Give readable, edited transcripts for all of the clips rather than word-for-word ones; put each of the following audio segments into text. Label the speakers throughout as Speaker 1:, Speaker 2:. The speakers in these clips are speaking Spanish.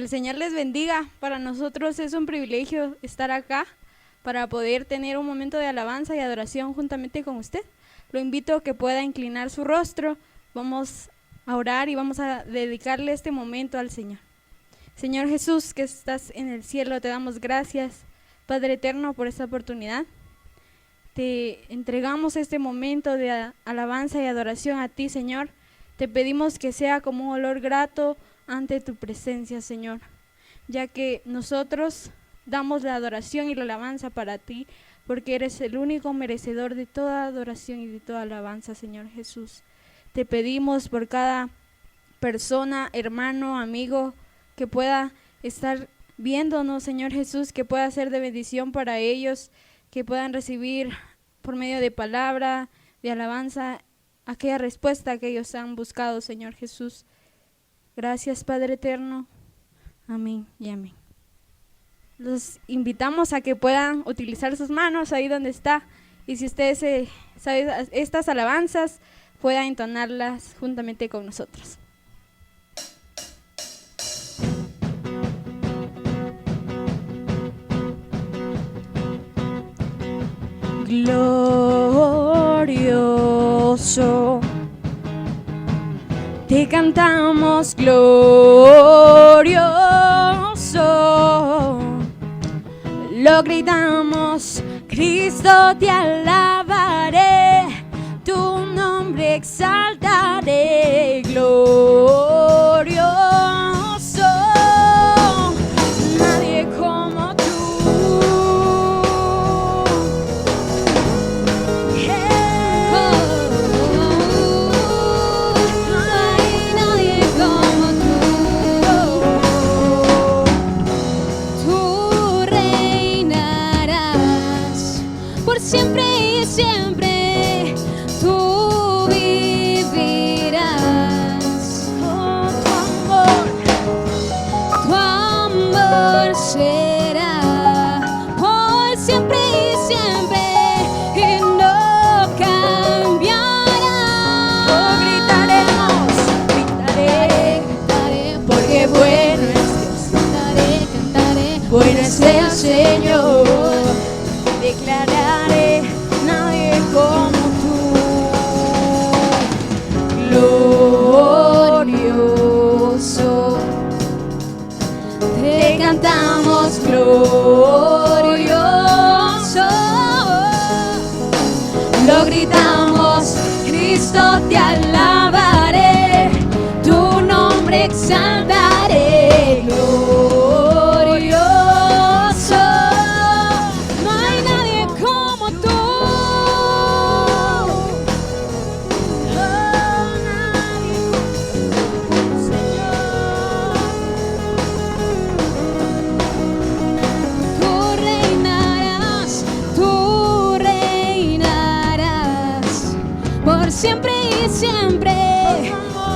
Speaker 1: el Señor les bendiga. Para nosotros es un privilegio estar acá para poder tener un momento de alabanza y adoración juntamente con usted. Lo invito a que pueda inclinar su rostro. Vamos a orar y vamos a dedicarle este momento al Señor. Señor Jesús, que estás en el cielo, te damos gracias, Padre eterno, por esta oportunidad. Te entregamos este momento de alabanza y adoración a ti, Señor. Te pedimos que sea como un olor grato ante tu presencia, Señor, ya que nosotros damos la adoración y la alabanza para ti, porque eres el único merecedor de toda adoración y de toda alabanza, Señor Jesús. Te pedimos por cada persona, hermano, amigo, que pueda estar viéndonos, Señor Jesús, que pueda ser de bendición para ellos, que puedan recibir por medio de palabra, de alabanza, aquella respuesta que ellos han buscado, Señor Jesús. Gracias, Padre eterno. Amén y amén. Los invitamos a que puedan utilizar sus manos ahí donde está, y si ustedes saben estas alabanzas, puedan entonarlas juntamente con nosotros. Glorioso, te cantamos glorioso, lo gritamos, Cristo te alabaré, tu nombre exaltaré, glorioso, nadie como tú.
Speaker 2: Siempre y siempre tú vivirás.
Speaker 1: Oh,
Speaker 2: tu amor será por siempre y siempre y no cambiará.
Speaker 1: Oh, gritaremos,
Speaker 2: Cantaré,
Speaker 1: porque bueno es Dios.
Speaker 2: cantaré,
Speaker 1: Bueno es el Señor. Declararé, nadie como tú. Glorioso, te cantamos glorioso, lo gritamos, Cristo te alabaré, tu nombre exaltaré, glorioso.
Speaker 2: Siempre y siempre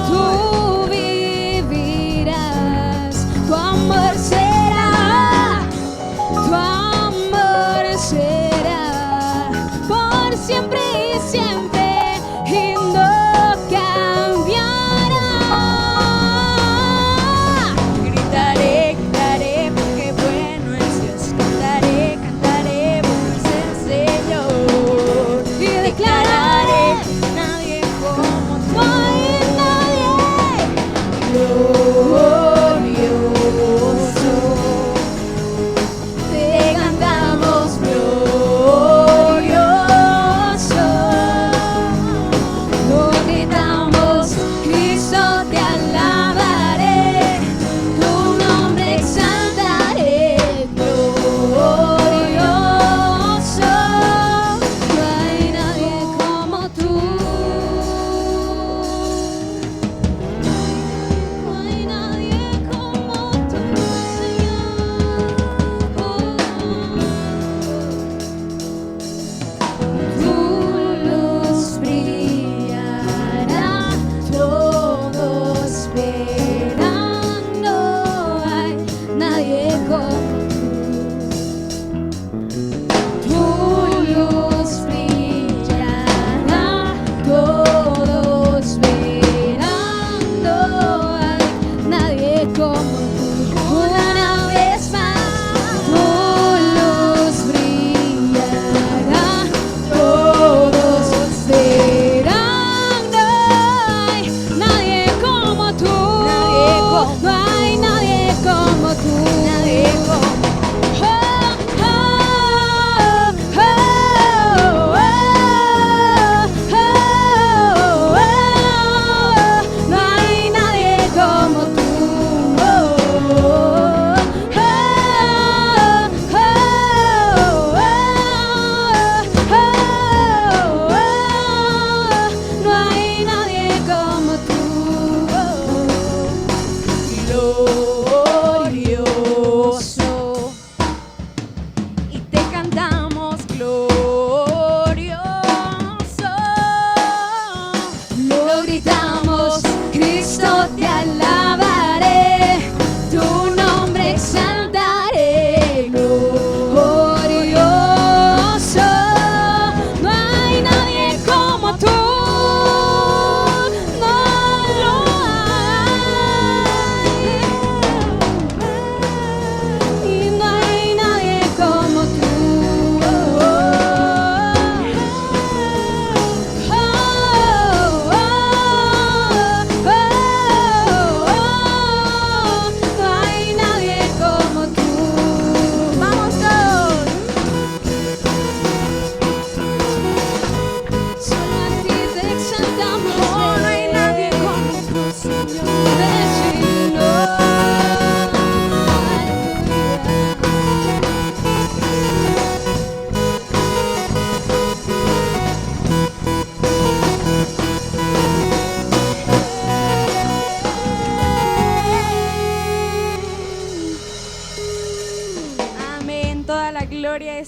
Speaker 2: tú vivirás, tu amor será por siempre y siempre y no cambiará.
Speaker 1: Gritaré, gritaré, porque bueno es Dios. Cantaré, cantaré, bueno es el Señor.
Speaker 2: Y declararé,
Speaker 1: nadie como tú.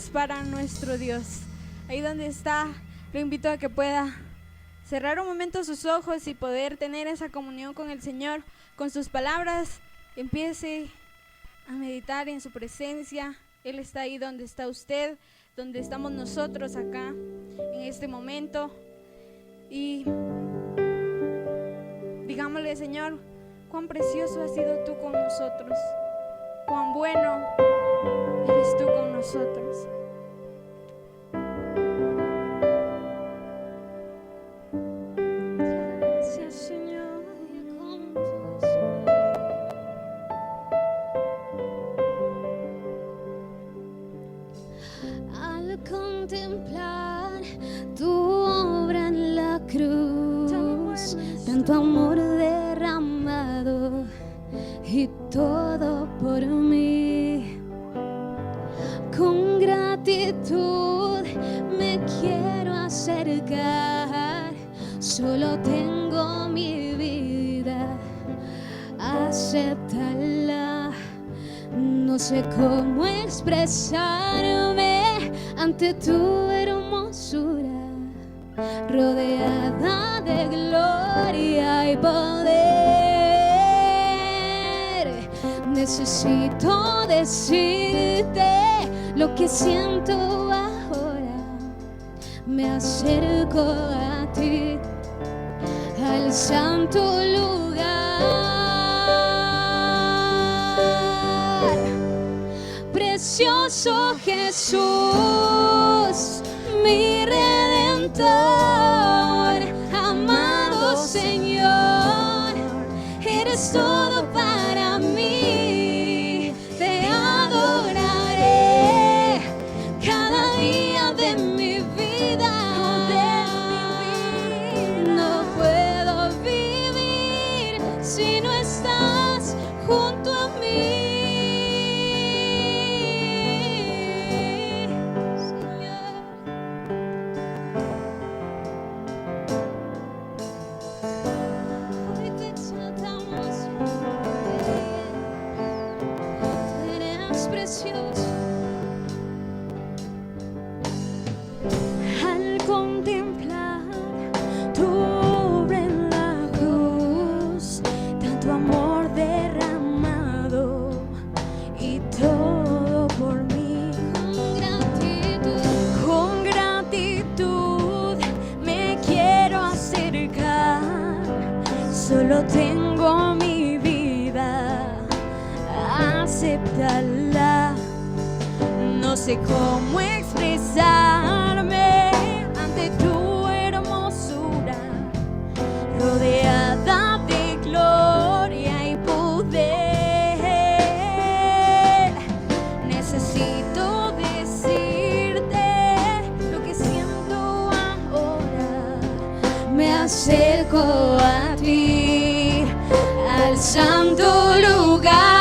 Speaker 1: para nuestro Dios. Ahí donde está, lo invito a que pueda cerrar un momento sus ojos y poder tener esa comunión con el Señor. Con sus palabras, empiece a meditar en su presencia. Él está ahí donde está usted, donde estamos nosotros acá en este momento. Y digámosle, Señor, cuán precioso has sido tú con nosotros, cuán bueno eres tú con nosotros. Gracias, Señor.
Speaker 2: Al contemplar tu obra en la cruz, tanto amor derramado y todo por mí, con gratitud me quiero acercar. Solo tengo mi vida, acéptala. No sé cómo expresarme ante tu hermosura, rodeada de gloria y poder. Necesito decirte lo que siento ahora. Me acerco a ti, al santo lugar. Precioso Jesús, mi Redentor, amado Señor, eres todo para mí. Te adoraré cada día de mi vida. No puedo vivir si no estás junto a mí. Al contemplar tu obra en la cruz, tanto amor derramado y todo por mí, con gratitud me quiero acercar. Solo tengo mi vida, acéptala. No sé cómo expresarme ante tu hermosura, rodeada de gloria y poder. Necesito decirte lo que siento ahora. Me acerco a ti, al santo lugar.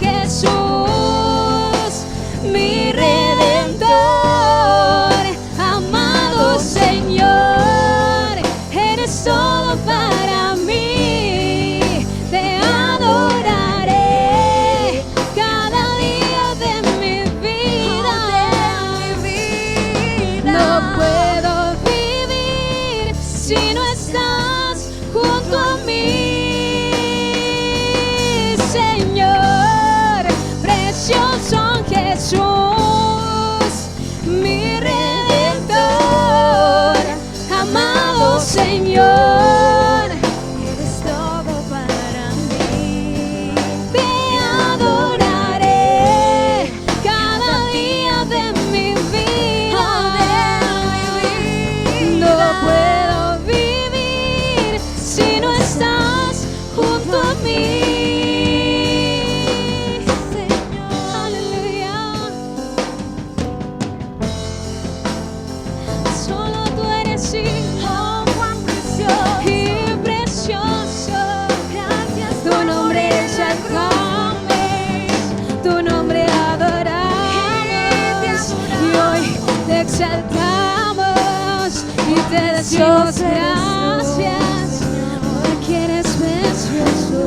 Speaker 2: Jesús, mi Redentor, amado Señor, eres todo para mí. Te adoraré cada día de mi vida. No puedo vivir si no estás junto a mí. Precioso Jesús, mi Redentor, amado Señor, eres todo para mí. Te adoraré cada día de mi vida. No puedo vivir si no estás junto a mí. Exaltamos y te decimos gracias, porque eres precioso.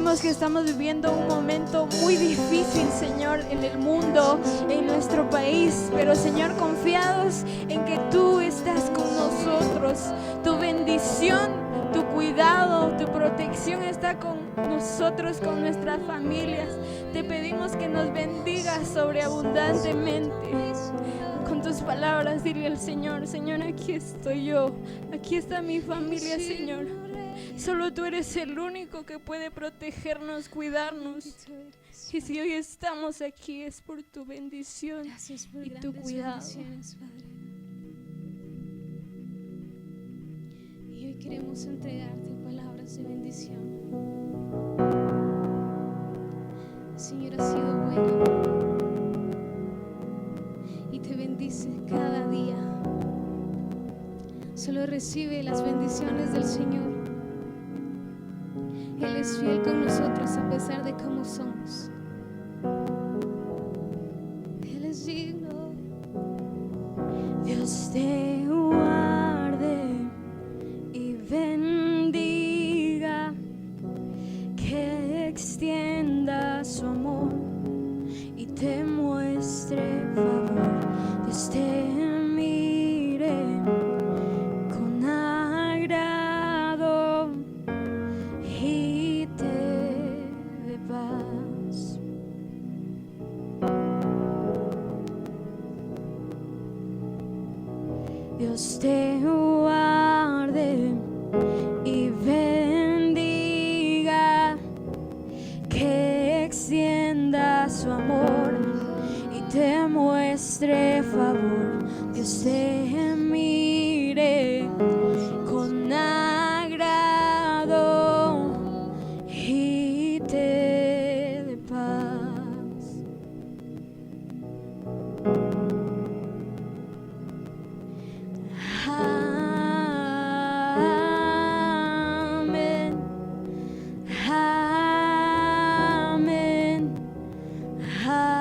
Speaker 1: Sabemos que estamos viviendo un momento muy difícil, Señor, en el mundo, en nuestro país, pero Señor, confiados en que tú estás con nosotros. Tu bendición, tu cuidado, tu protección está con nosotros, con nuestras familias. Te pedimos que nos bendigas sobreabundantemente. Con tus palabras, dile al Señor: Señor, aquí estoy yo, aquí está mi familia, Señor. Solo tú eres el único que puede protegernos, cuidarnos. Y si hoy estamos aquí es por tu bendición y tu cuidado.
Speaker 2: Y hoy queremos entregarte palabras de bendición. El Señor ha sido bueno y te bendice cada día. Solo recibe las bendiciones del Señor. Él es fiel con nosotros a pesar de cómo somos. Él es digno.
Speaker 1: Dios te guarde y bendiga, que extienda su amor y te muestre favor. Dios te mire con agrado y te dé paz. Dios te guarde y bendiga, que extienda su amor y te muestre favor. Dios te mire con agrado y te dé paz. Amén. Amén. Amén. Amén.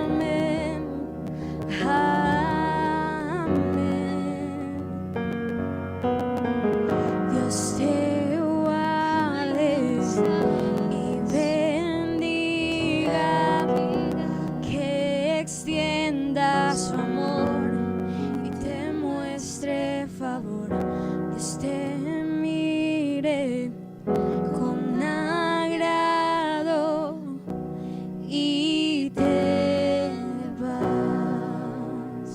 Speaker 1: Amén. Amén. Dios te guarde y bendiga, que extienda su amor y te muestre favor. Dios te mire con agrado y te dé paz.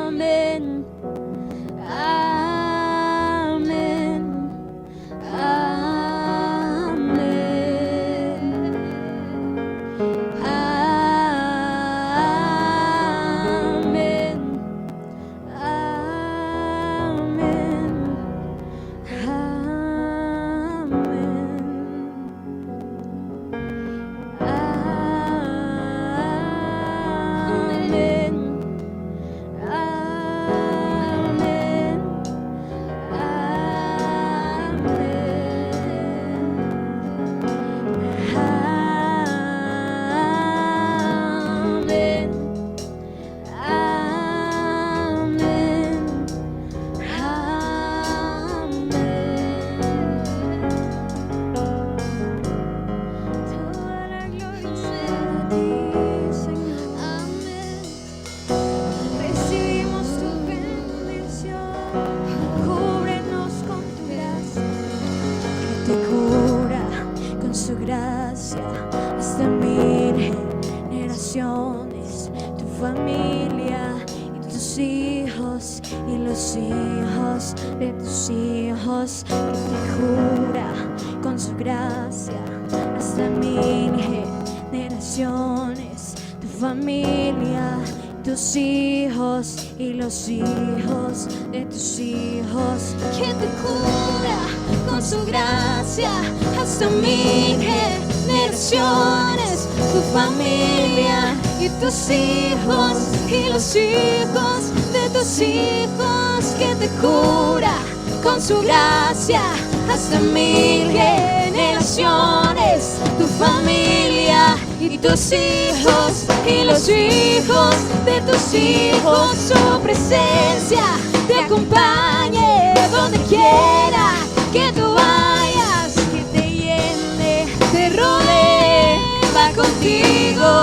Speaker 1: Amén. Amén. Amén. Amén. y los hijos de tus hijos, que te cura con su gracia hasta 1000 generaciones, tu familia, tus hijos y los hijos de tus hijos,
Speaker 2: que te cura con su gracia hasta 1000 generaciones, tu familia y tus hijos y los hijos de tus hijos, que te cura con su gracia hasta 1000 generaciones. Tu familia y tus hijos y los hijos de tus hijos. Su presencia te acompañe donde quiera que tú vayas, que te llene, te rodee, va contigo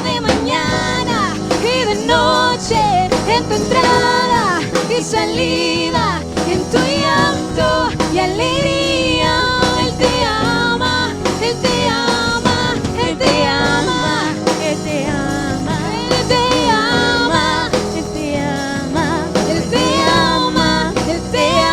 Speaker 2: de mañana y de noche, en tu entrada y salida, en tu llanto y alegría. Él te ama, Él te ama, Él te ama, Él te ama, Él te ama, Él te ama, Él te ama, Él te ama.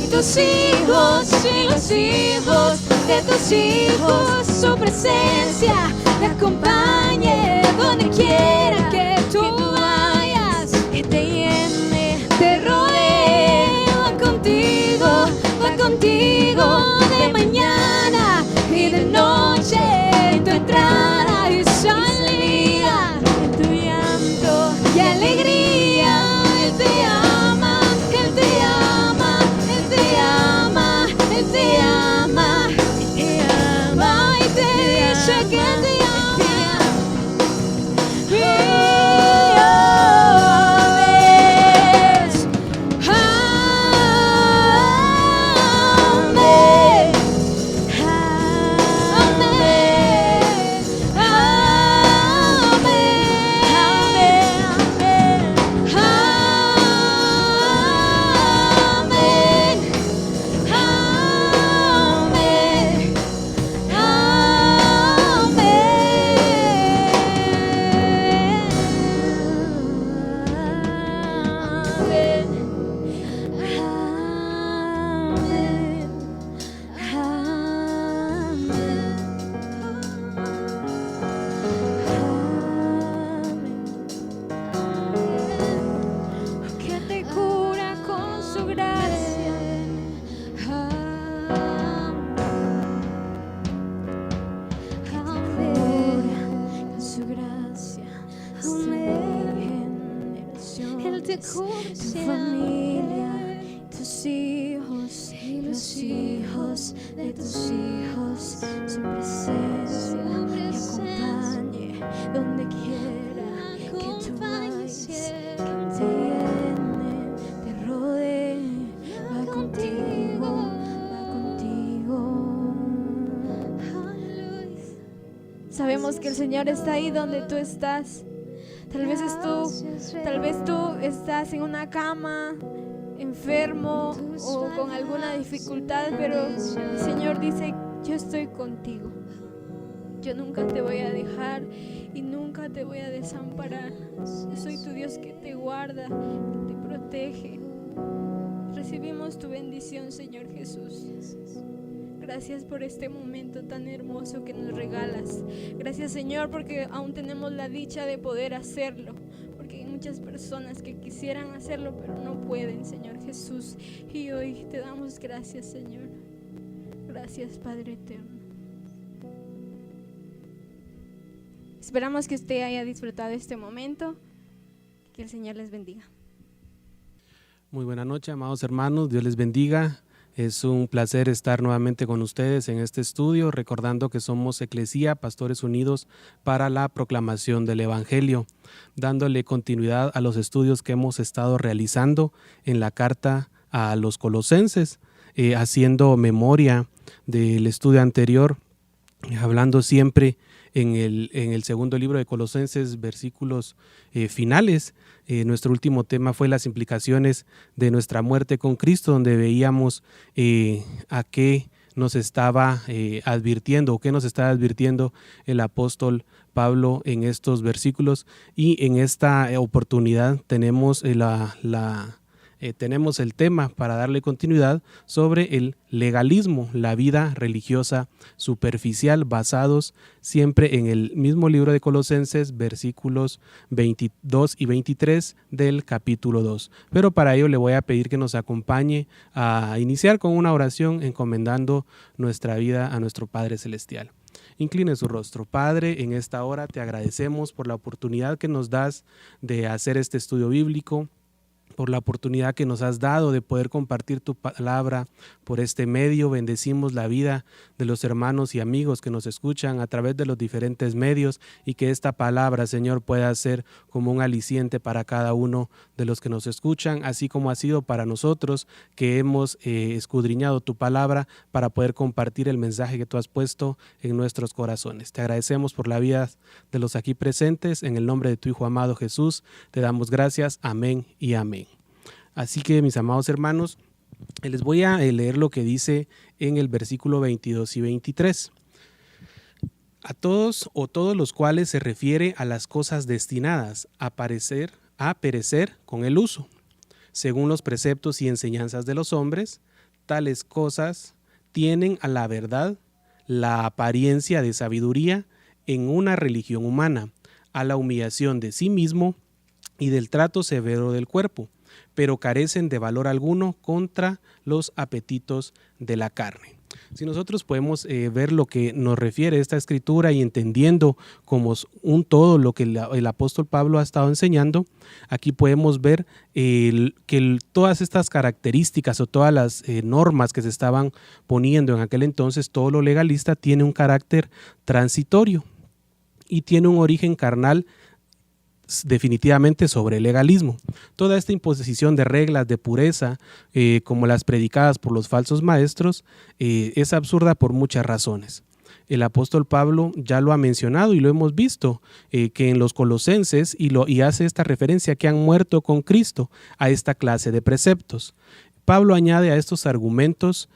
Speaker 2: Tus hijos y los hijos de tus hijos. Su presencia te acompañe donde quiera que tú vayas, que te llene, te rodee, va contigo de mañana y de noche, en tu entrada y salida, en tu llanto y alegría. Él te ama, Él te ama, Él te ama, Él te ama, Él te ama y te dice que te ama.
Speaker 1: Tu familia, tus hijos y los hijos de tus hijos. Su presencia te acompañe donde quiera que tú vayas, que te llene, te rodee, va contigo. Sabemos que el Señor está ahí donde tú estás. Tal vez tú estás en una cama, enfermo o con alguna dificultad, pero el Señor dice: yo estoy contigo. Yo nunca te voy a dejar y nunca te voy a desamparar. Yo soy tu Dios que te guarda, que te protege. Recibimos tu bendición, Señor Jesús. Gracias por este momento tan hermoso que nos regalas. Gracias, Señor, porque aún tenemos la dicha de poder hacerlo. Porque hay muchas personas que quisieran hacerlo, pero no pueden, Señor Jesús. Y hoy te damos gracias, Señor. Gracias, Padre eterno. Esperamos que usted haya disfrutado este momento. Que el Señor les bendiga.
Speaker 3: Muy buena noche, amados hermanos. Dios les bendiga. Es un placer estar nuevamente con ustedes en este estudio, recordando que somos Eclesía, Pastores Unidos para la Proclamación del Evangelio, dándole continuidad a los estudios que hemos estado realizando en la carta a los Colosenses, haciendo memoria del estudio anterior, hablando siempre en el segundo libro de Colosenses, versículos finales. Nuestro último tema fue las implicaciones de nuestra muerte con Cristo, donde veíamos a qué nos estaba advirtiendo o qué nos está advirtiendo el apóstol Pablo en estos versículos. Y en esta oportunidad tenemos tenemos el tema para darle continuidad sobre el legalismo, la vida religiosa superficial, basados siempre en el mismo libro de Colosenses, versículos 22 y 23 del capítulo 2. Pero para ello le voy a pedir que nos acompañe a iniciar con una oración encomendando nuestra vida a nuestro Padre Celestial. Incline su rostro. Padre, en esta hora te agradecemos por la oportunidad que nos das de hacer este estudio bíblico, por la oportunidad que nos has dado de poder compartir tu palabra por este medio. Bendecimos la vida de los hermanos y amigos que nos escuchan a través de los diferentes medios y que esta palabra, Señor, pueda ser como un aliciente para cada uno de los que nos escuchan, así como ha sido para nosotros que hemos escudriñado tu palabra para poder compartir el mensaje que tú has puesto en nuestros corazones. Te agradecemos por la vida de los aquí presentes. En el nombre de tu Hijo amado Jesús, te damos gracias. Amén y amén. Así que, mis amados hermanos, les voy a leer lo que dice en el versículo 22 y 23. A todos los cuales se refiere a las cosas destinadas a perecer con el uso, según los preceptos y enseñanzas de los hombres, tales cosas tienen a la verdad la apariencia de sabiduría en una religión humana, a la humillación de sí mismo y del trato severo del cuerpo, pero carecen de valor alguno contra los apetitos de la carne. Si nosotros podemos ver lo que nos refiere esta escritura y entendiendo como un todo lo que el apóstol Pablo ha estado enseñando, aquí podemos ver que todas estas características o todas las normas que se estaban poniendo en aquel entonces, todo lo legalista tiene un carácter transitorio y tiene un origen carnal definitivamente sobre el legalismo. Toda esta imposición de reglas de pureza, como las predicadas por los falsos maestros, es absurda por muchas razones. El apóstol Pablo ya lo ha mencionado y lo hemos visto, que en los Colosenses, y hace esta referencia que han muerto con Cristo a esta clase de preceptos. Pablo añade a estos argumentos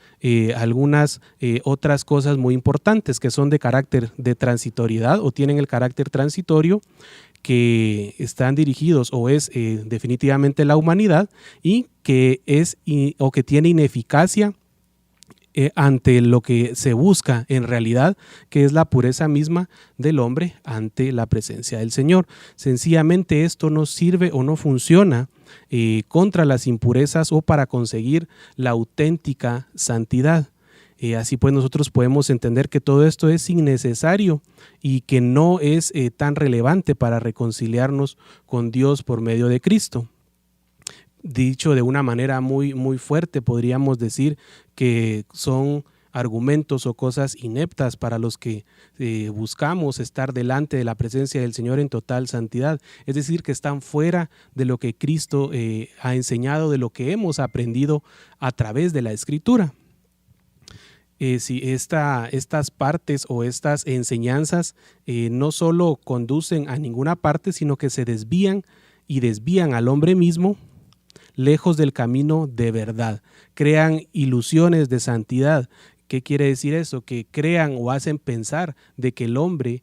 Speaker 3: algunas otras cosas muy importantes que son de carácter de transitoriedad o tienen el carácter transitorio, que están dirigidos o es definitivamente la humanidad y que que tiene ineficacia ante lo que se busca en realidad, que es la pureza misma del hombre ante la presencia del Señor. Sencillamente esto no sirve o no funciona contra las impurezas o para conseguir la auténtica santidad. Así pues nosotros podemos entender que todo esto es innecesario y que no es tan relevante para reconciliarnos con Dios por medio de Cristo. Dicho de una manera muy, muy fuerte, podríamos decir que son argumentos o cosas ineptas para los que buscamos estar delante de la presencia del Señor en total santidad. Es decir, que están fuera de lo que Cristo ha enseñado, de lo que hemos aprendido a través de la Escritura. Si estas partes o estas enseñanzas no solo conducen a ninguna parte, sino que se desvían al hombre mismo lejos del camino de verdad, crean ilusiones de santidad. ¿Qué quiere decir eso? Que crean o hacen pensar de que el hombre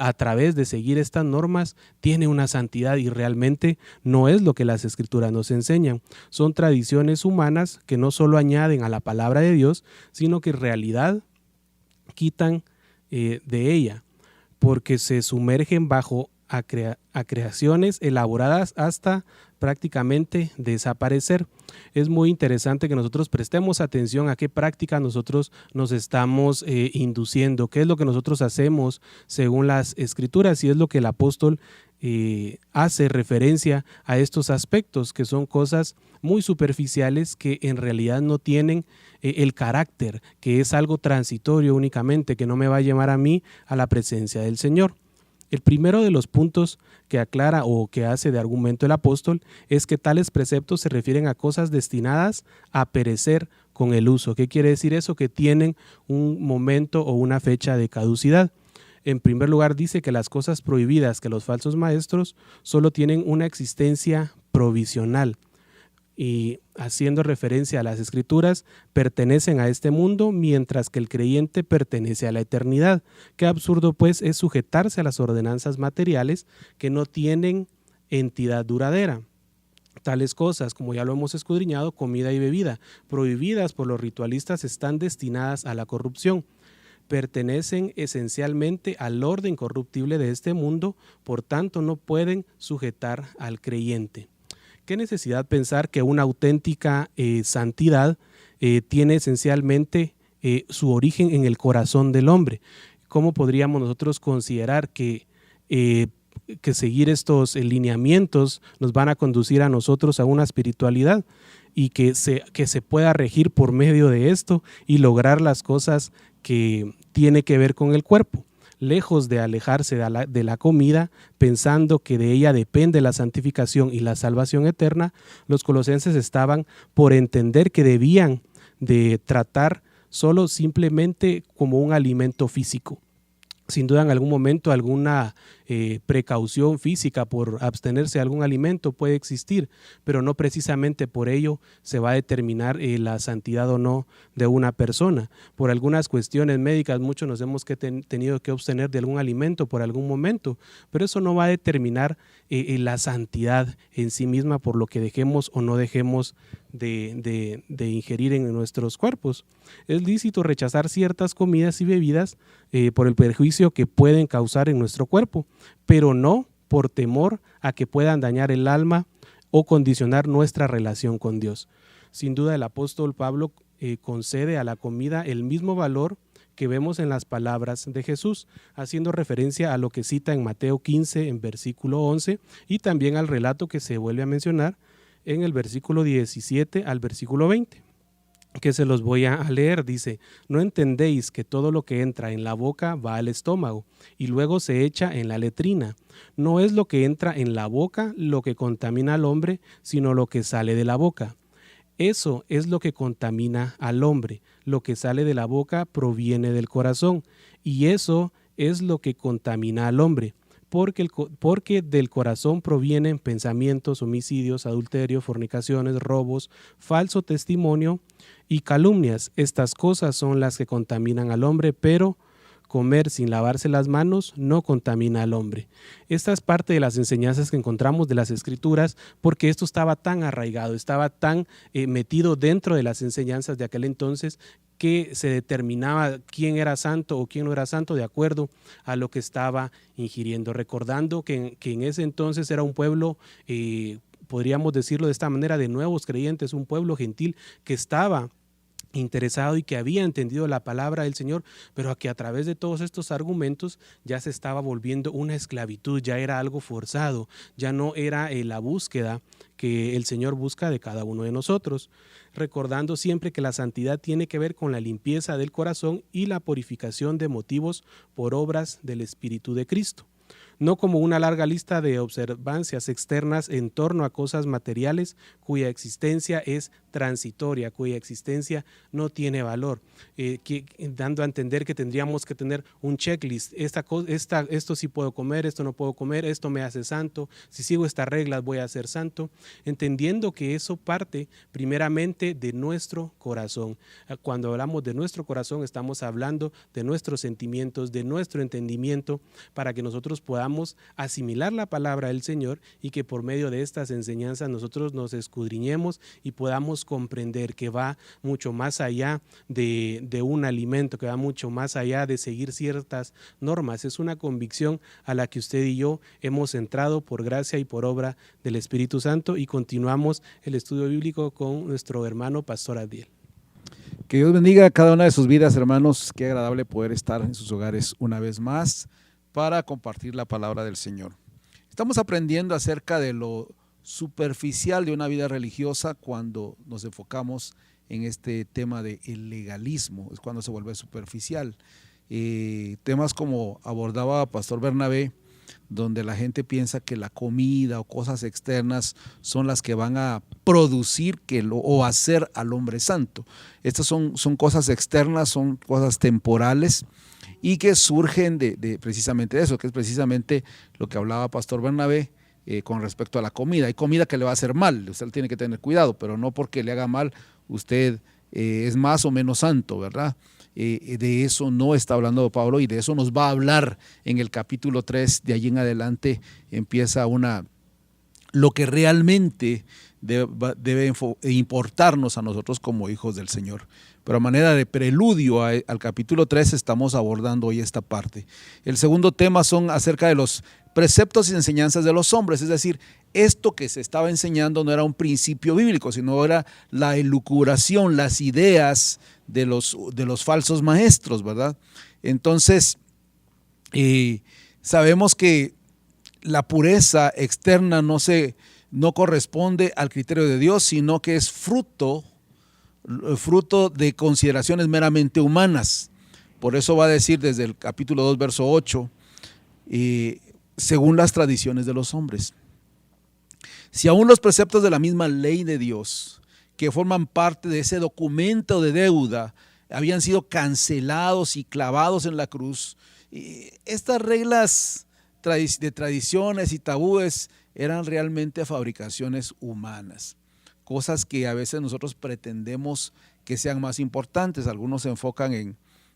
Speaker 3: a través de seguir estas normas tiene una santidad y realmente no es lo que las escrituras nos enseñan. Son tradiciones humanas que no solo añaden a la palabra de Dios, sino que en realidad quitan de ella, porque se sumergen bajo a creaciones elaboradas hasta prácticamente desaparecer. Es muy interesante que nosotros prestemos atención a qué práctica nosotros nos estamos induciendo, qué es lo que nosotros hacemos según las escrituras, y es lo que el apóstol hace referencia a estos aspectos, que son cosas muy superficiales que en realidad no tienen el carácter, que es algo transitorio únicamente, que no me va a llevar a mí a la presencia del Señor. El primero de los puntos que aclara o que hace de argumento el apóstol es que tales preceptos se refieren a cosas destinadas a perecer con el uso. ¿Qué quiere decir eso? Que tienen un momento o una fecha de caducidad. En primer lugar, dice que las cosas prohibidas, que los falsos maestros solo tienen una existencia provisional. y haciendo referencia a las Escrituras, pertenecen a este mundo, mientras que el creyente pertenece a la eternidad. Qué absurdo pues es sujetarse a las ordenanzas materiales que no tienen entidad duradera. Tales cosas, como ya lo hemos escudriñado, comida y bebida, prohibidas por los ritualistas, están destinadas a la corrupción. Pertenecen esencialmente al orden corruptible de este mundo, por tanto no pueden sujetar al creyente. ¿Qué necesidad pensar que una auténtica santidad tiene esencialmente su origen en el corazón del hombre? ¿Cómo podríamos nosotros considerar que seguir estos lineamientos nos van a conducir a nosotros a una espiritualidad y que se pueda regir por medio de esto y lograr las cosas que tiene que ver con el cuerpo? Lejos de alejarse de la comida, pensando que de ella depende la santificación y la salvación eterna, los colosenses estaban por entender que debían de tratar solo simplemente como un alimento físico. Sin duda en algún momento alguna precaución física por abstenerse de algún alimento puede existir, pero no precisamente por ello se va a determinar la santidad o no de una persona. Por algunas cuestiones médicas muchos nos hemos tenido que abstener de algún alimento por algún momento, pero eso no va a determinar la santidad en sí misma por lo que dejemos o no dejemos de ingerir en nuestros cuerpos. Es lícito rechazar ciertas comidas y bebidas por el perjuicio que pueden causar en nuestro cuerpo, pero no por temor a que puedan dañar el alma o condicionar nuestra relación con Dios. Sin duda el apóstol Pablo concede a la comida el mismo valor que vemos en las palabras de Jesús, haciendo referencia a lo que cita en Mateo 15 en versículo 11 y también al relato que se vuelve a mencionar en el versículo 17 al versículo 20, que se los voy a leer. Dice: ¿no entendéis que todo lo que entra en la boca va al estómago y luego se echa en la letrina? No es lo que entra en la boca lo que contamina al hombre, sino lo que sale de la boca. Eso es lo que contamina al hombre. Lo que sale de la boca proviene del corazón, y eso es lo que contamina al hombre. Porque del corazón provienen pensamientos, homicidios, adulterio, fornicaciones, robos, falso testimonio y calumnias. Estas cosas son las que contaminan al hombre, pero comer sin lavarse las manos no contamina al hombre. Esta es parte de las enseñanzas que encontramos de las Escrituras, porque esto estaba tan arraigado, estaba tan metido dentro de las enseñanzas de aquel entonces, que se determinaba quién era santo o quién no era santo de acuerdo a lo que estaba ingiriendo, recordando que en ese entonces era un pueblo, podríamos decirlo de esta manera, de nuevos creyentes, un pueblo gentil que estaba interesado y que había entendido la palabra del Señor, pero que a través de todos estos argumentos ya se estaba volviendo una esclavitud, ya era algo forzado, ya no era la búsqueda que el Señor busca de cada uno de nosotros, recordando siempre que la santidad tiene que ver con la limpieza del corazón y la purificación de motivos por obras del Espíritu de Cristo. No como una larga lista de observancias externas en torno a cosas materiales cuya existencia es transitoria, cuya existencia no tiene valor, dando a entender que tendríamos que tener un checklist. Esto sí puedo comer, esto no puedo comer, esto me hace santo, si sigo estas reglas voy a ser santo, entendiendo que eso parte primeramente de nuestro corazón. Cuando hablamos de nuestro corazón estamos hablando de nuestros sentimientos, de nuestro entendimiento, para que nosotros podamos asimilar la palabra del Señor y que por medio de estas enseñanzas nosotros nos escudriñemos y podamos comprender que va mucho más allá de un alimento, que va mucho más allá de seguir ciertas normas. Es una convicción a la que usted y yo hemos entrado por gracia y por obra del Espíritu Santo, y continuamos el estudio bíblico con nuestro hermano Pastor Abdiel.
Speaker 4: Que Dios bendiga a cada una de sus vidas, hermanos. Qué agradable poder estar en sus hogares una vez más para compartir la palabra del Señor. Estamos aprendiendo acerca de lo superficial de una vida religiosa cuando nos enfocamos en este tema del legalismo, es cuando se vuelve superficial. Temas como abordaba Pastor Bernabé, donde la gente piensa que la comida o cosas externas son las que van a producir o hacer al hombre santo. Estas son cosas externas, son cosas temporales, y que surgen de precisamente eso, que es precisamente lo que hablaba Pastor Bernabé, con respecto a la comida. Hay comida que le va a hacer mal, usted tiene que tener cuidado, pero no porque le haga mal usted es más o menos santo, ¿verdad? De eso no está hablando Pablo, y de eso nos va a hablar en el capítulo 3. De allí en adelante empieza lo que realmente debe importarnos a nosotros como hijos del Señor. Pero a manera de preludio al capítulo 3 estamos abordando hoy esta parte. El segundo tema son acerca de los preceptos y enseñanzas de los hombres, es decir, esto que se estaba enseñando no era un principio bíblico, sino era la elucubración, las ideas de los falsos maestros, ¿verdad? Entonces, sabemos que la pureza externa no corresponde al criterio de Dios, sino que es fruto de consideraciones meramente humanas. Por eso va a decir desde el capítulo 2, verso 8, según las tradiciones de los hombres. Si aún los preceptos de la misma ley de Dios, que forman parte de ese documento de deuda, habían sido cancelados y clavados en la cruz, estas reglas de tradiciones y tabúes eran realmente fabricaciones humanas, cosas que a veces nosotros pretendemos que sean más importantes. Algunos se enfocan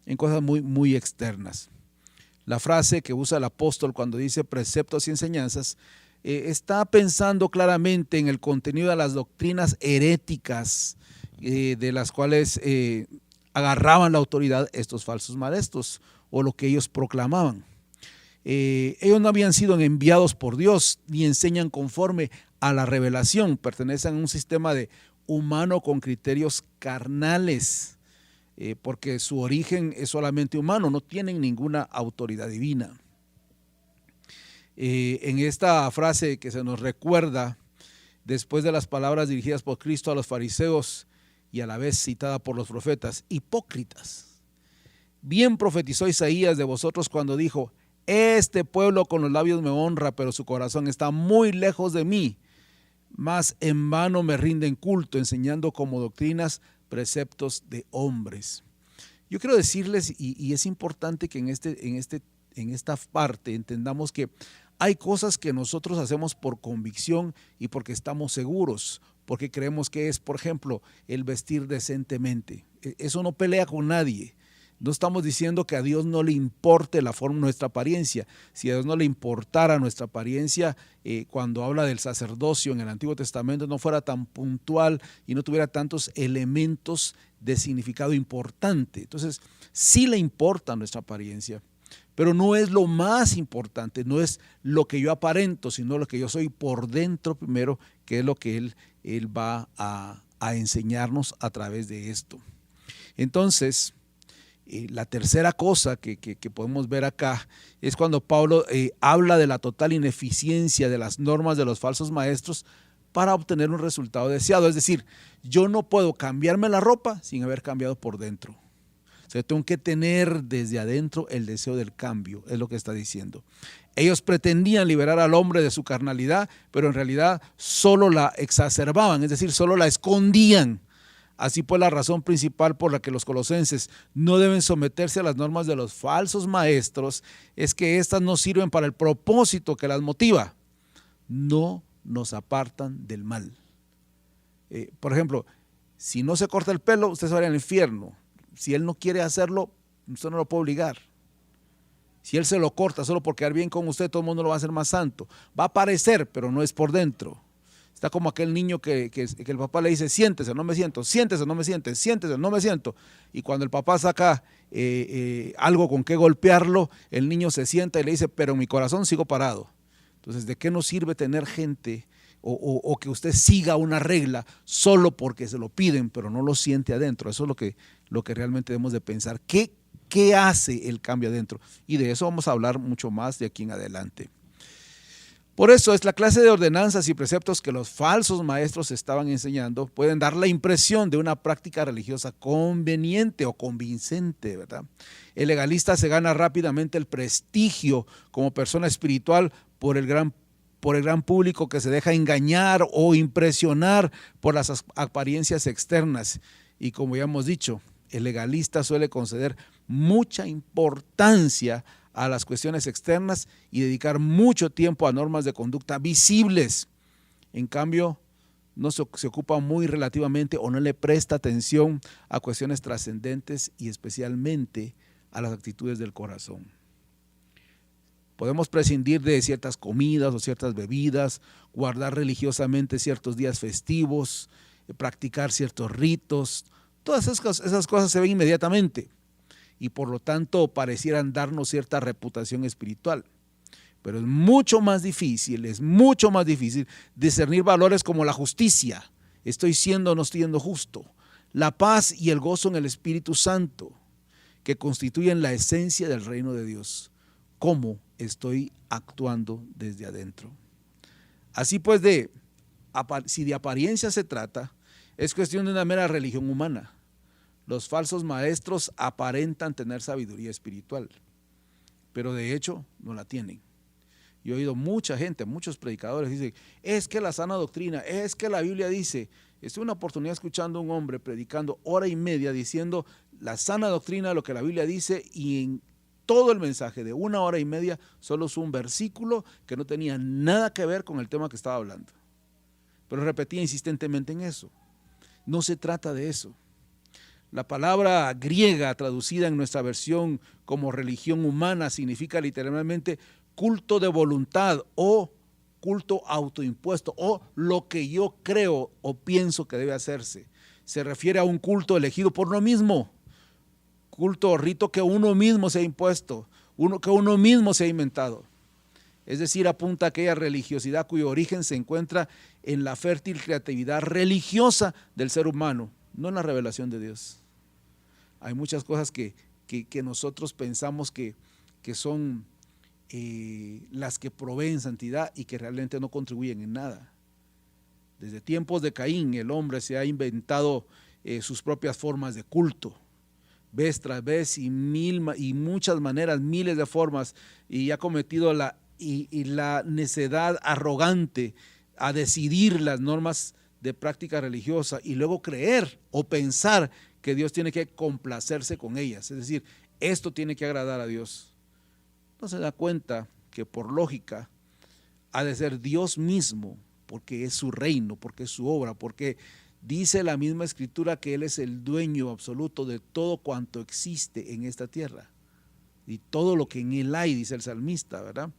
Speaker 4: en cosas muy, muy externas. La frase que usa el apóstol cuando dice preceptos y enseñanzas está pensando claramente en el contenido de las doctrinas heréticas de las cuales agarraban la autoridad estos falsos maestros, o lo que ellos proclamaban. Ellos no habían sido enviados por Dios ni enseñan conforme a la revelación, pertenecen a un sistema humano con criterios carnales, porque su origen es solamente humano, no tienen ninguna autoridad divina. En esta frase que se nos recuerda después de las palabras dirigidas por Cristo a los fariseos y a la vez citada por los profetas: hipócritas, bien profetizó Isaías de vosotros cuando dijo: este pueblo con los labios me honra, pero su corazón está muy lejos de mí, mas en vano me rinden culto, enseñando como doctrinas preceptos de hombres. Yo quiero decirles, y es importante que en esta parte entendamos que hay cosas que nosotros hacemos por convicción y porque estamos seguros, porque creemos que es, por ejemplo, el vestir decentemente. Eso no pelea con nadie. No estamos diciendo que a Dios no le importe la forma, nuestra apariencia. Si a Dios no le importara nuestra apariencia, cuando habla del sacerdocio en el Antiguo Testamento, no fuera tan puntual y no tuviera tantos elementos de significado importante. Entonces, sí le importa nuestra apariencia, pero no es lo más importante, no es lo que yo aparento, sino lo que yo soy por dentro primero, que es lo que Él va a enseñarnos a través de esto. Entonces, la tercera cosa que podemos ver acá es cuando Pablo habla de la total ineficiencia de las normas de los falsos maestros para obtener un resultado deseado. Es decir, yo no puedo cambiarme la ropa sin haber cambiado por dentro. O sea, tengo que tener desde adentro el deseo del cambio, es lo que está diciendo. Ellos pretendían liberar al hombre de su carnalidad, pero en realidad solo la exacerbaban, es decir, solo la escondían. Así pues, la razón principal por la que los colosenses no deben someterse a las normas de los falsos maestros es que éstas no sirven para el propósito que las motiva. No nos apartan del mal. Por ejemplo, si no se corta el pelo, usted se va al infierno. Si él no quiere hacerlo, usted no lo puede obligar. Si él se lo corta solo por quedar bien con usted, todo el mundo lo va a hacer más santo. Va a aparecer, pero no es por dentro. Está como aquel niño que el papá le dice: siéntese, no me siento, siéntese, no me siente, siéntese, no me siento. Y cuando el papá saca algo con que golpearlo, el niño se sienta y le dice: pero en mi corazón sigo parado. Entonces, ¿de qué nos sirve tener gente o que usted siga una regla solo porque se lo piden, pero no lo siente adentro? Eso es lo que realmente debemos de pensar. ¿Qué hace el cambio adentro? Y de eso vamos a hablar mucho más de aquí en adelante. Por eso es la clase de ordenanzas y preceptos que los falsos maestros estaban enseñando pueden dar la impresión de una práctica religiosa conveniente o convincente, ¿verdad? El legalista se gana rápidamente el prestigio como persona espiritual por el gran público que se deja engañar o impresionar por las apariencias externas. Y como ya hemos dicho, el legalista suele conceder mucha importancia a las cuestiones externas y dedicar mucho tiempo a normas de conducta visibles. En cambio, no se ocupa muy relativamente o no le presta atención a cuestiones trascendentes y especialmente a las actitudes del corazón. Podemos prescindir de ciertas comidas o ciertas bebidas, guardar religiosamente ciertos días festivos, practicar ciertos ritos. Todas esas cosas se ven inmediatamente y por lo tanto parecieran darnos cierta reputación espiritual. Pero es mucho más difícil discernir valores como la justicia, estoy siendo o no estoy siendo justo, la paz y el gozo en el Espíritu Santo, que constituyen la esencia del reino de Dios. ¿Cómo estoy actuando desde adentro? Así pues, si de apariencia se trata, es cuestión de una mera religión humana. Los falsos maestros aparentan tener sabiduría espiritual, pero de hecho no la tienen. Yo he oído mucha gente, muchos predicadores dicen, es que la sana doctrina, es que la Biblia dice. Estuve una oportunidad escuchando a un hombre predicando 1:30 diciendo la sana doctrina, lo que la Biblia dice, y en todo el mensaje de 1:30 solo es un versículo que no tenía nada que ver con el tema que estaba hablando. Pero repetía insistentemente en eso. No se trata de eso. La palabra griega traducida en nuestra versión como religión humana significa literalmente culto de voluntad o culto autoimpuesto o lo que yo creo o pienso que debe hacerse. Se refiere a un culto elegido por uno mismo, culto o rito que uno mismo se ha impuesto, que uno mismo se ha inventado. Es decir, apunta a aquella religiosidad cuyo origen se encuentra en la fértil creatividad religiosa del ser humano, no en la revelación de Dios. Hay muchas cosas que nosotros pensamos que son las que proveen santidad y que realmente no contribuyen en nada. Desde tiempos de Caín, el hombre se ha inventado sus propias formas de culto, vez tras vez y muchas maneras, miles de formas, y ha cometido la necedad arrogante a decidir las normas de práctica religiosa y luego creer o pensar que Dios tiene que complacerse con ellas, es decir, esto tiene que agradar a Dios. No se da cuenta que por lógica ha de ser Dios mismo, porque es su reino, porque es su obra, porque dice la misma Escritura que Él es el dueño absoluto de todo cuanto existe en esta tierra y todo lo que en Él hay, dice el salmista, ¿verdad?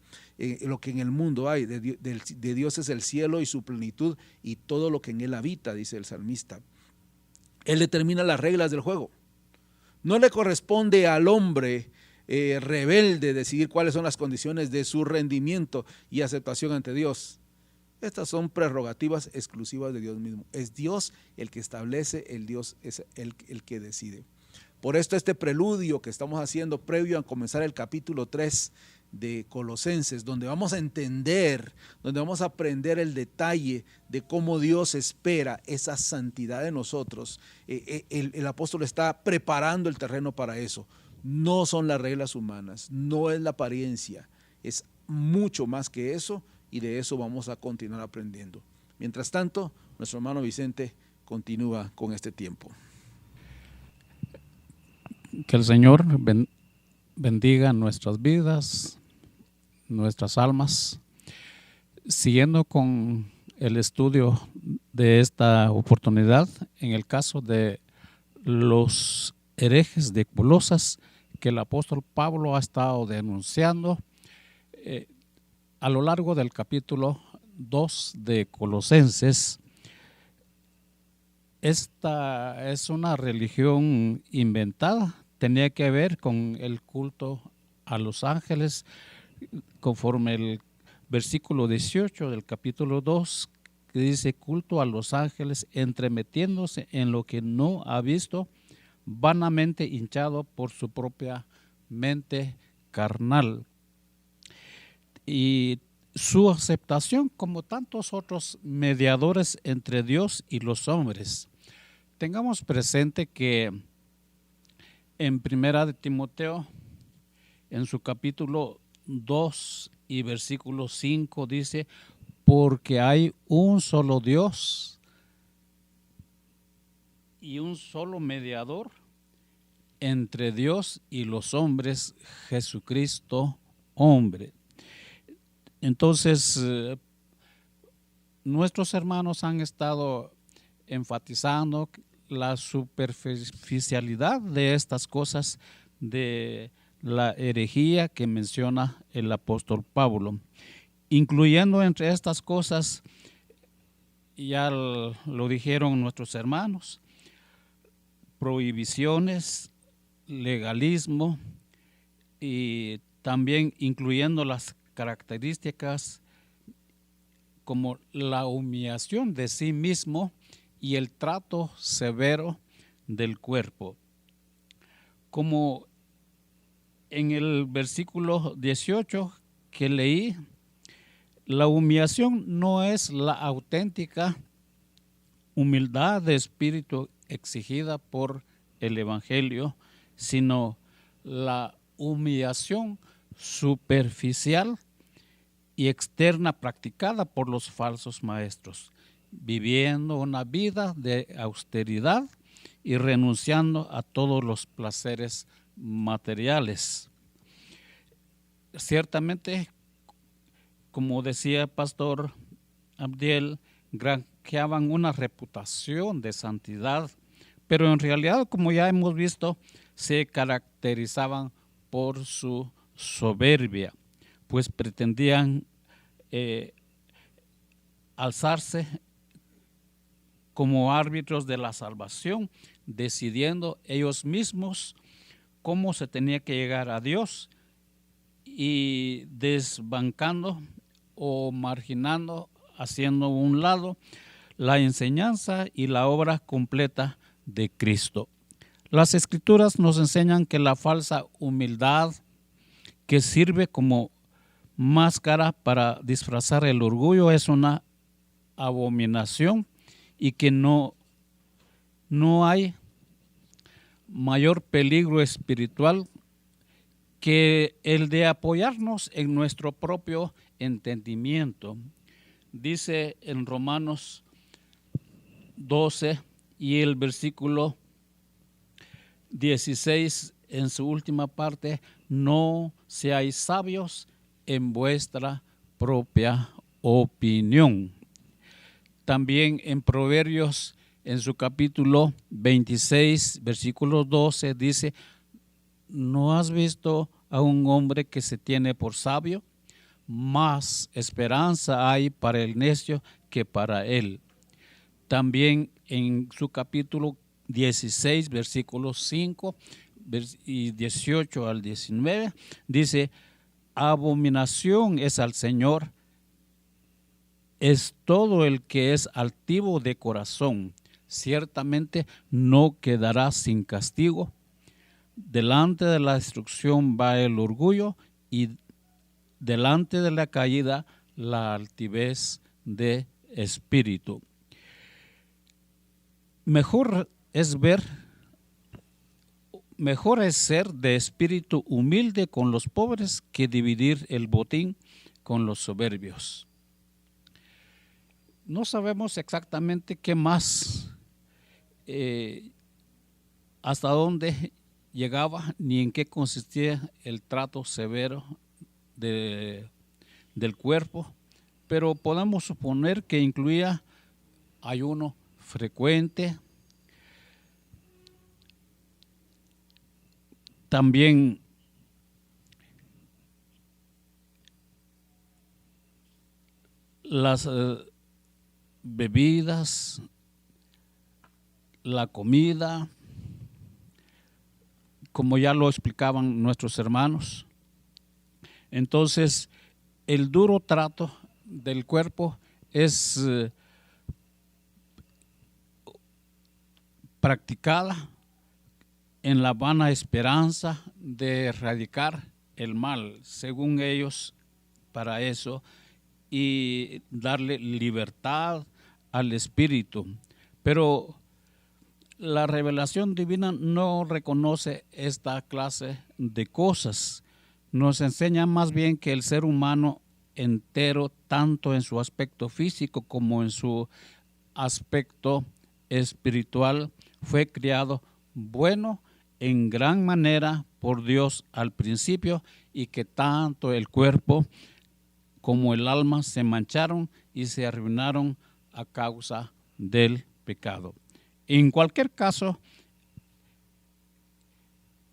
Speaker 4: Lo que en el mundo hay, de Dios es el cielo y su plenitud y todo lo que en Él habita, dice el salmista. Él determina las reglas del juego. No le corresponde al hombre rebelde decidir cuáles son las condiciones de su rendimiento y aceptación ante Dios. Estas son prerrogativas exclusivas de Dios mismo. Es Dios el que establece, el Dios es el que decide. Por esto este preludio que estamos haciendo previo a comenzar el capítulo 3 de Colosenses, donde vamos a entender, donde vamos a aprender el detalle de cómo Dios espera esa santidad de nosotros. El apóstol está preparando el terreno para eso. No son las reglas humanas, no es la apariencia, es mucho más que eso y de eso vamos a continuar aprendiendo. Mientras tanto, nuestro hermano Vicente continúa con este tiempo.
Speaker 5: Que el Señor bendiga nuestras vidas, nuestras almas. Siguiendo con el estudio de esta oportunidad, en el caso de los herejes de Colosas, que el apóstol Pablo ha estado denunciando a lo largo del capítulo 2 de Colosenses. Esta es una religión inventada, tenía que ver con el culto a los ángeles, conforme el versículo 18 del capítulo 2, que dice culto a los ángeles, entremetiéndose en lo que no ha visto, vanamente hinchado por su propia mente carnal. Y su aceptación como tantos otros mediadores entre Dios y los hombres. Tengamos presente que en Primera de Timoteo, en su capítulo 2 y versículo 5 dice, porque hay un solo Dios y un solo mediador entre Dios y los hombres, Jesucristo, hombre. Entonces, nuestros hermanos han estado enfatizando la superficialidad de estas cosas, de la herejía que menciona el apóstol Pablo, incluyendo entre estas cosas, ya lo dijeron nuestros hermanos, prohibiciones, legalismo, y también incluyendo las características como la humillación de sí mismo y el trato severo del cuerpo. Como en el versículo 18 que leí, la humillación no es la auténtica humildad de espíritu exigida por el Evangelio, sino la humillación superficial y externa practicada por los falsos maestros, viviendo una vida de austeridad y renunciando a todos los placeres materiales. Ciertamente, como decía el pastor Abdiel, granjeaban una reputación de santidad, pero en realidad, como ya hemos visto, se caracterizaban por su soberbia, pues pretendían alzarse como árbitros de la salvación, decidiendo ellos mismos cómo se tenía que llegar a Dios y desbancando o marginando, haciendo a un lado la enseñanza y la obra completa de Cristo. Las Escrituras nos enseñan que la falsa humildad, que sirve como máscara para disfrazar el orgullo, es una abominación y que no hay mayor peligro espiritual que el de apoyarnos en nuestro propio entendimiento. Dice en Romanos 12 y el versículo 16 en su última parte: no seáis sabios en vuestra propia opinión. También en Proverbios, en su capítulo 26, versículo 12, dice: ¿no has visto a un hombre que se tiene por sabio? Más esperanza hay para el necio que para él. También en su capítulo 16, versículos 5 y 18 al 19, dice: abominación es al Señor, es todo el que es altivo de corazón, ciertamente no quedará sin castigo. Delante de la destrucción va el orgullo y delante de la caída la altivez de espíritu. Mejor es ser de espíritu humilde con los pobres que dividir el botín con los soberbios. No sabemos exactamente qué más, hasta dónde llegaba, ni en qué consistía el trato severo del cuerpo, pero podemos suponer que incluía ayuno frecuente, también las bebidas, la comida, como ya lo explicaban nuestros hermanos. Entonces, el duro trato del cuerpo es practicada en la vana esperanza de erradicar el mal, según ellos, para eso, y darle libertad al espíritu. Pero la revelación divina no reconoce esta clase de cosas. Nos enseña más bien que el ser humano entero, tanto en su aspecto físico como en su aspecto espiritual, fue criado bueno en gran manera por Dios al principio y que tanto el cuerpo como el alma se mancharon y se arruinaron a causa del pecado. En cualquier caso,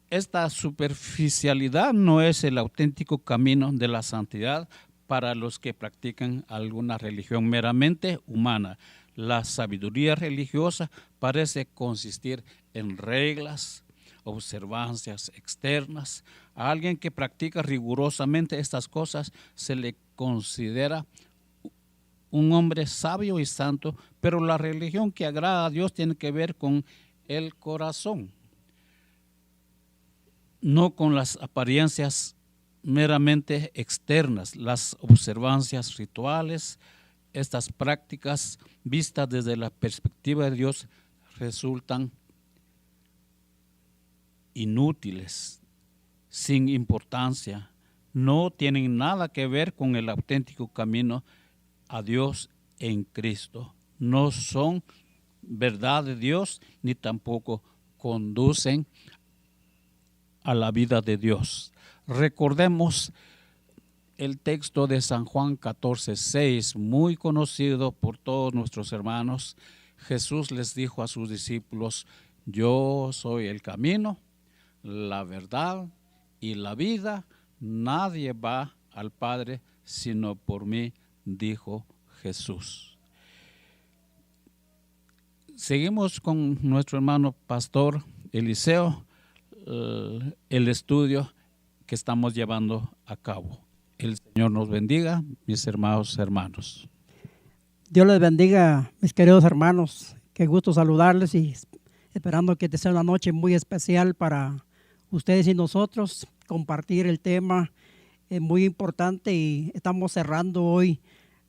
Speaker 5: esta superficialidad no es el auténtico camino de la santidad para los que practican alguna religión meramente humana. La sabiduría religiosa parece consistir en reglas, observancias externas. A alguien que practica rigurosamente estas cosas se le considera un hombre sabio y santo, pero la religión que agrada a Dios tiene que ver con el corazón, no con las apariencias meramente externas. Las observancias rituales, estas prácticas vistas desde la perspectiva de Dios resultan inútiles, sin importancia, no tienen nada que ver con el auténtico camino a Dios en Cristo. No son verdad de Dios ni tampoco conducen a la vida de Dios. Recordemos el texto de San Juan 14:6, muy conocido por todos nuestros hermanos. Jesús les dijo a sus discípulos: yo soy el camino, la verdad y la vida. Nadie va al Padre sino por mí, dijo Jesús. Seguimos con nuestro hermano pastor Eliseo, el estudio que estamos llevando a cabo. El Señor nos bendiga, mis hermanos.
Speaker 6: Dios les bendiga, mis queridos hermanos. Qué gusto saludarles y esperando que sea una noche muy especial para ustedes y nosotros. Compartir el tema es muy importante y estamos cerrando hoy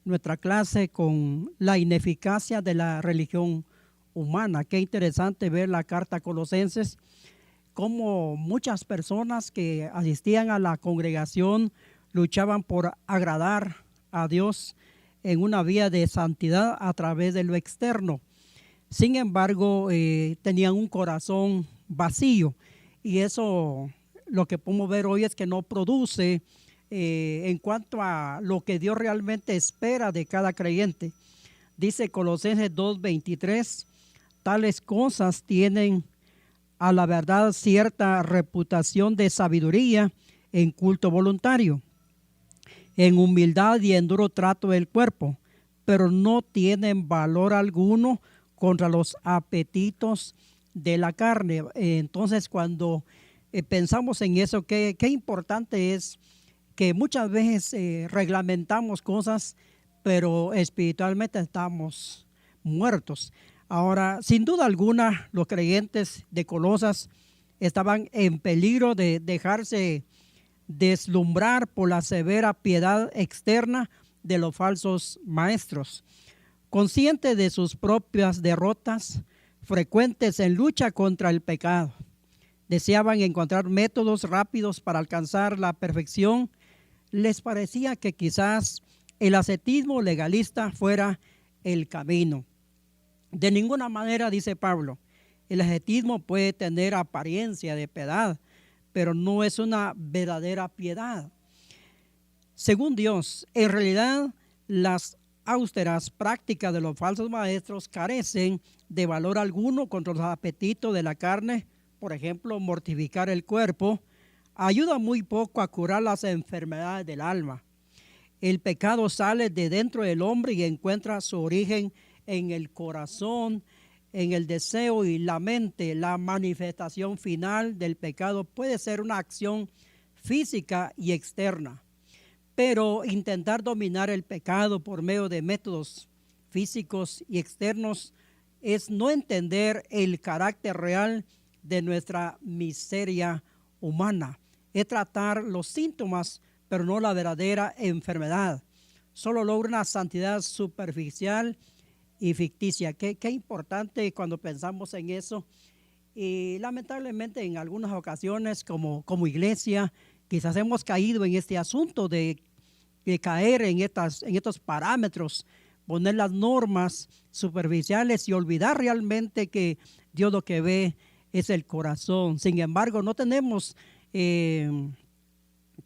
Speaker 6: nuestra clase con la ineficacia de la religión humana. Qué interesante ver la carta a Colosenses, cómo muchas personas que asistían a la congregación luchaban por agradar a Dios en una vía de santidad a través de lo externo. Sin embargo, tenían un corazón vacío y eso lo que podemos ver hoy es que no produce en cuanto a lo que Dios realmente espera de cada creyente. Dice Colosenses 2:23, tales cosas tienen a la verdad cierta reputación de sabiduría en culto voluntario, en humildad y en duro trato del cuerpo, pero no tienen valor alguno contra los apetitos de la carne. Entonces, cuando pensamos en eso, qué importante es que muchas veces reglamentamos cosas, pero espiritualmente estamos muertos. Ahora, sin duda alguna, los creyentes de Colosas estaban en peligro de dejarse deslumbrar por la severa piedad externa de los falsos maestros. Conscientes de sus propias derrotas, frecuentes en lucha contra el pecado, deseaban encontrar métodos rápidos para alcanzar la perfección. Les parecía que quizás el ascetismo legalista fuera el camino. De ninguna manera, dice Pablo, el ascetismo puede tener apariencia de piedad, pero no es una verdadera piedad. Según Dios, en realidad las austeras prácticas de los falsos maestros carecen de valor alguno contra los apetitos de la carne. Por ejemplo, mortificar el cuerpo ayuda muy poco a curar las enfermedades del alma. El pecado sale de dentro del hombre y encuentra su origen en el corazón, en el deseo y la mente. La manifestación final del pecado puede ser una acción física y externa, pero intentar dominar el pecado por medio de métodos físicos y externos es no entender el carácter real de nuestra miseria humana. Es tratar los síntomas, pero no la verdadera enfermedad. Solo logra una santidad superficial y ficticia. Qué importante cuando pensamos en eso. Y lamentablemente en algunas ocasiones como iglesia quizás hemos caído en este asunto de caer en estos parámetros, poner las normas superficiales y olvidar realmente que Dios lo que ve es el corazón. Sin embargo, no tenemos que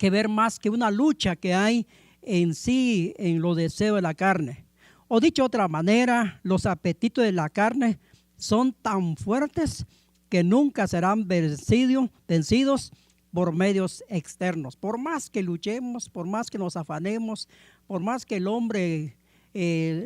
Speaker 6: ver más que una lucha que hay en sí, en los deseos de la carne. O dicho de otra manera, los apetitos de la carne son tan fuertes que nunca serán vencidos por medios externos. Por más que luchemos, por más que nos afanemos, por más que el hombre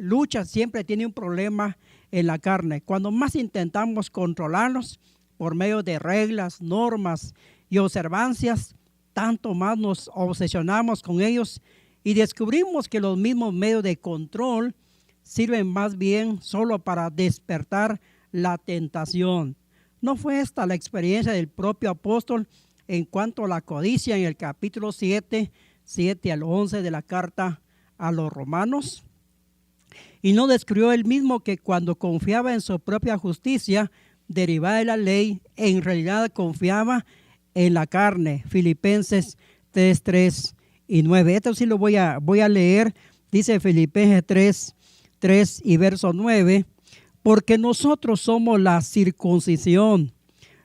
Speaker 6: lucha, siempre tiene un problema en la carne. Cuando más intentamos controlarlos por medio de reglas, normas y observancias, tanto más nos obsesionamos con ellos y descubrimos que los mismos medios de control sirven más bien solo para despertar la tentación. ¿No fue esta la experiencia del propio apóstol en cuanto a la codicia en el capítulo 7 al 11 de la carta a los romanos? Y no describió él mismo que cuando confiaba en su propia justicia derivada de la ley, en realidad confiaba en la carne. Filipenses 3 y 9. Esto sí lo voy a leer. Dice Filipenses 3 y verso 9. Porque nosotros somos la circuncisión,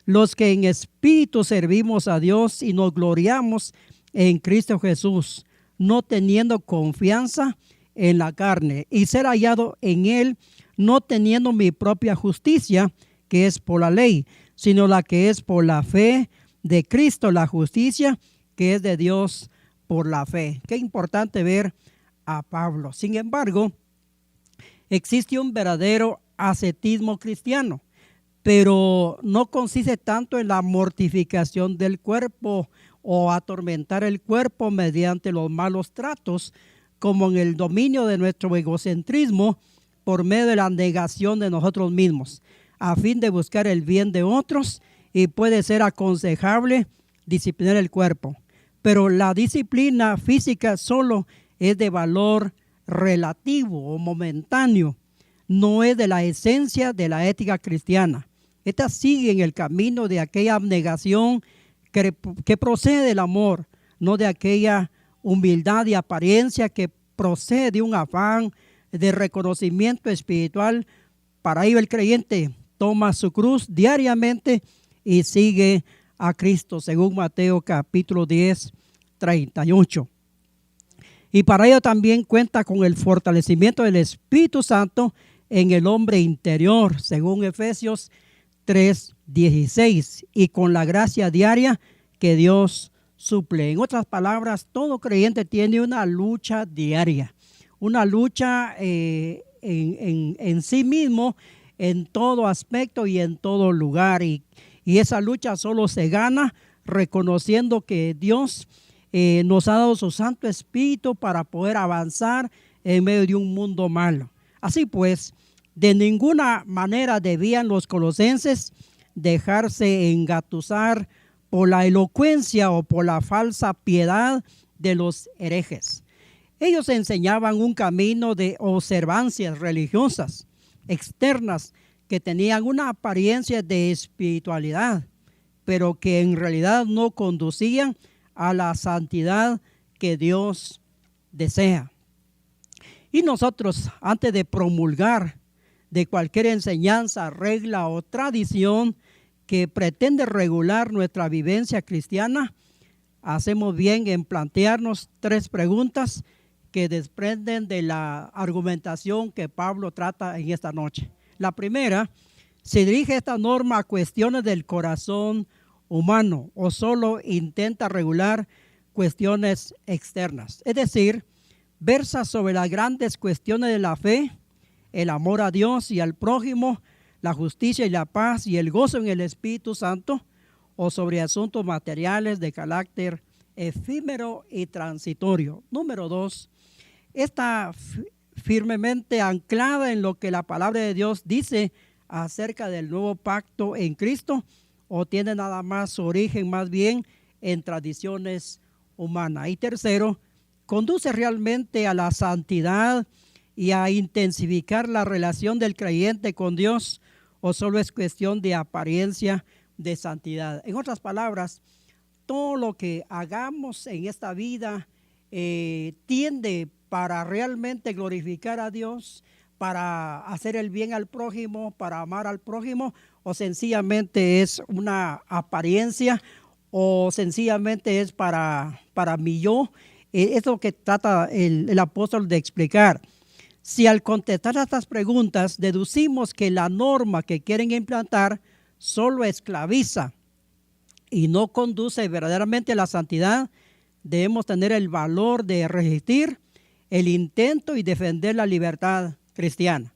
Speaker 6: los que en espíritu servimos a Dios y nos gloriamos en Cristo Jesús, no teniendo confianza en la carne y ser hallado en él, no teniendo mi propia justicia, que es por la ley, sino la que es por la fe de Cristo, la justicia que es de Dios por la fe. Qué importante ver a Pablo. Sin embargo, existe un verdadero ascetismo cristiano, pero no consiste tanto en la mortificación del cuerpo o atormentar el cuerpo mediante los malos tratos, como en el dominio de nuestro egocentrismo por medio de la negación de nosotros mismos, a fin de buscar el bien de otros, y puede ser aconsejable disciplinar el cuerpo. Pero la disciplina física solo es de valor relativo o momentáneo, no es de la esencia de la ética cristiana. Esta sigue en el camino de aquella abnegación que procede del amor, no de aquella humildad y apariencia que procede de un afán de reconocimiento espiritual. Para ello el creyente toma su cruz diariamente y sigue a Cristo, según Mateo capítulo 10, 38. Y para ello también cuenta con el fortalecimiento del Espíritu Santo en el hombre interior, según Efesios 3:16, y con la gracia diaria que Dios suple. En otras palabras, todo creyente tiene una lucha diaria, una lucha en sí mismo, en todo aspecto y en todo lugar. Y esa lucha solo se gana reconociendo que Dios nos ha dado su Santo Espíritu para poder avanzar en medio de un mundo malo. Así pues, de ninguna manera debían los colosenses dejarse engatusar por la elocuencia o por la falsa piedad de los herejes. Ellos enseñaban un camino de observancias religiosas externas que tenían una apariencia de espiritualidad, pero que en realidad no conducían a la santidad que Dios desea. Y nosotros, antes de promulgar de cualquier enseñanza, regla o tradición que pretende regular nuestra vivencia cristiana, hacemos bien en plantearnos 3 preguntas que desprenden de la argumentación que Pablo trata en esta noche. La primera, ¿se dirige esta norma a cuestiones del corazón humano o solo intenta regular cuestiones externas? Es decir, versa sobre las grandes cuestiones de la fe, el amor a Dios y al prójimo, la justicia y la paz y el gozo en el Espíritu Santo, o sobre asuntos materiales de carácter efímero y transitorio. Número 2, está firmemente anclada en lo que la palabra de Dios dice acerca del nuevo pacto en Cristo, o tiene nada más su origen más bien en tradiciones humanas. Y tercero, conduce realmente a la santidad y a intensificar la relación del creyente con Dios, o solo es cuestión de apariencia de santidad. En otras palabras, todo lo que hagamos en esta vida tiende para realmente glorificar a Dios, para hacer el bien al prójimo, para amar al prójimo, o sencillamente es una apariencia, o sencillamente es para mi yo. Es lo que trata el apóstol de explicar. Si al contestar estas preguntas deducimos que la norma que quieren implantar solo esclaviza y no conduce verdaderamente a la santidad, debemos tener el valor de resistir el intento y defender la libertad cristiana.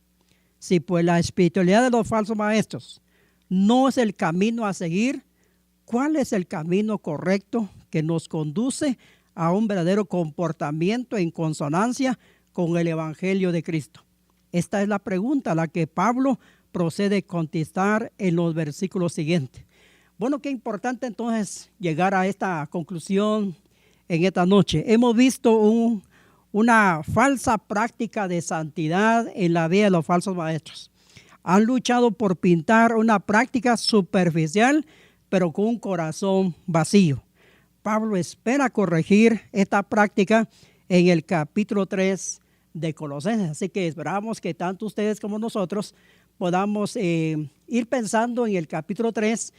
Speaker 6: Si pues la espiritualidad de los falsos maestros no es el camino a seguir, ¿cuál es el camino correcto que nos conduce a un verdadero comportamiento en consonancia con el Evangelio de Cristo? Esta es la pregunta a la que Pablo procede a contestar en los versículos siguientes. Bueno, qué importante entonces llegar a esta conclusión en esta noche. Hemos visto una falsa práctica de santidad en la vida de los falsos maestros. Han luchado por pintar una práctica superficial, pero con un corazón vacío. Pablo espera corregir esta práctica en el capítulo 3 de Colosenses. Así que esperamos que tanto ustedes como nosotros podamos ir pensando en el capítulo 3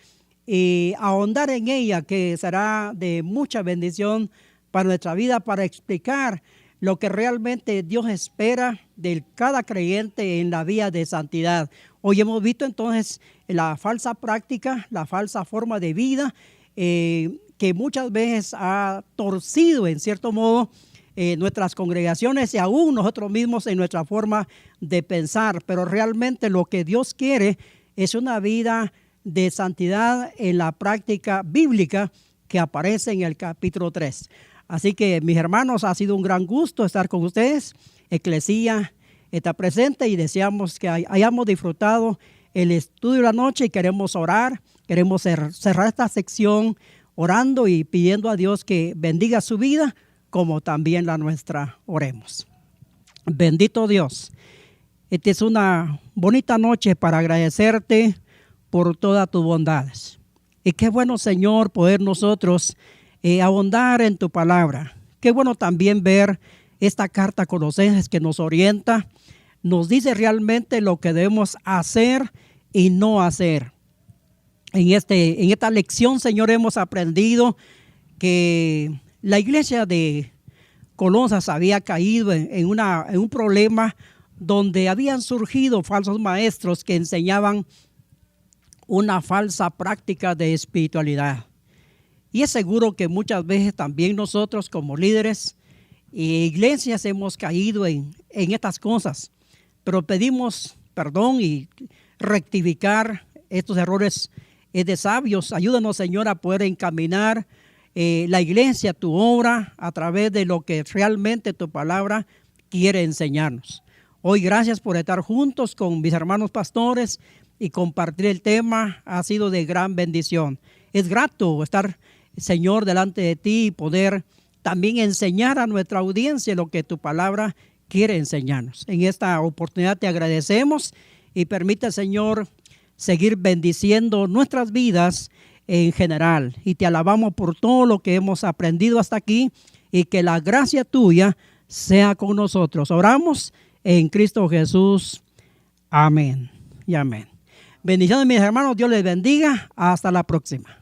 Speaker 6: y ahondar en ella, que será de mucha bendición para nuestra vida, para explicar lo que realmente Dios espera de cada creyente en la vía de santidad. Hoy hemos visto entonces la falsa práctica, la falsa forma de vida que muchas veces ha torcido en cierto modo nuestras congregaciones y aún nosotros mismos en nuestra forma de pensar. Pero realmente lo que Dios quiere es una vida de santidad en la práctica bíblica que aparece en el capítulo 3. Así que, mis hermanos, ha sido un gran gusto estar con ustedes. Eclesía está presente y deseamos que hayamos disfrutado el estudio de la noche y queremos orar. Queremos cerrar esta sección orando y pidiendo a Dios que bendiga su vida como también la nuestra. Oremos. Bendito Dios, esta es una bonita noche para agradecerte por todas tus bondades. Y qué bueno, Señor, poder nosotros ahondar en tu palabra. Qué bueno también ver esta carta a Colosenses que nos orienta, nos dice realmente lo que debemos hacer y no hacer. En esta lección, Señor, hemos aprendido que la iglesia de Colosas había caído en un problema donde habían surgido falsos maestros que enseñaban una falsa práctica de espiritualidad. Y es seguro que muchas veces también nosotros como líderes e iglesias hemos caído en estas cosas, pero pedimos perdón y rectificar estos errores de sabios. Ayúdanos, Señor, a poder encaminar la iglesia, tu obra, a través de lo que realmente tu palabra quiere enseñarnos. Hoy gracias por estar juntos con mis hermanos pastores y compartir el tema. Ha sido de gran bendición. Es grato estar, Señor, delante de ti y poder también enseñar a nuestra audiencia lo que tu palabra quiere enseñarnos. En esta oportunidad te agradecemos y permite, Señor, seguir bendiciendo nuestras vidas en general. Y te alabamos por todo lo que hemos aprendido hasta aquí y que la gracia tuya sea con nosotros. Oramos en Cristo Jesús. Amén y amén. Bendiciones, mis hermanos. Dios les bendiga. Hasta la próxima.